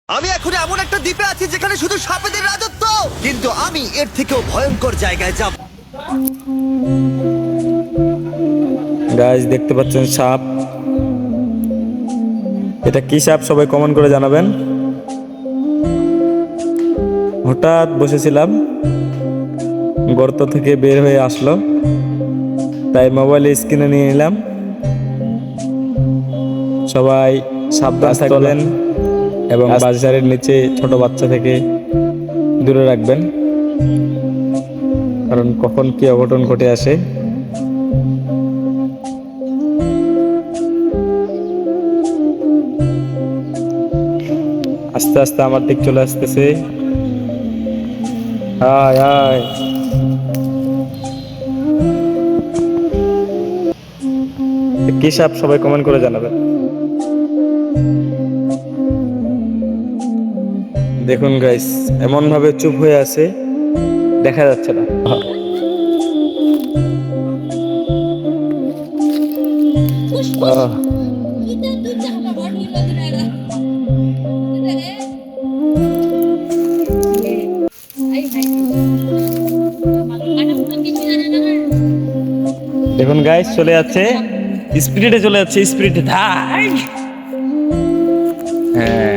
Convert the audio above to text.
আমি এখন এমন একটা দ্বীপে আছি যেখানে শুধু সাপেদের রাজত্ব, কিন্তু আমি এর থেকেও ভয়ঙ্কর জায়গায় যাব। গাইস দেখতে পাচ্ছেন সাপ। এটা কি সাপ সবাই কমেন্ট করে জানাবেন। হঠাৎ বসেছিলাম, গর্ত থেকে বের হয়ে আসলো, তাই মোবাইলে স্ক্রিনে নিয়ে নিলাম। সবাই সাবধান থাকবেন এবং বাজারের নিচে ছোট বাচ্চা থেকে দূরে রাখবেন, কারণ কখন কি অঘটন ঘটে আসে। আস্তে আস্তে আমার দিক চলে আসতেছে। আয় আয়। কি সাপ সবাই কমেন্ট করে জানাবেন। দেখুন গাইস, এমন ভাবে চুপ হয়ে আছে, দেখা যাচ্ছে না। আহ, দেখুন গাইস চলে যাচ্ছে, স্পিরিটে চলে যাচ্ছে, স্পিরিটে ধাই। হ্যাঁ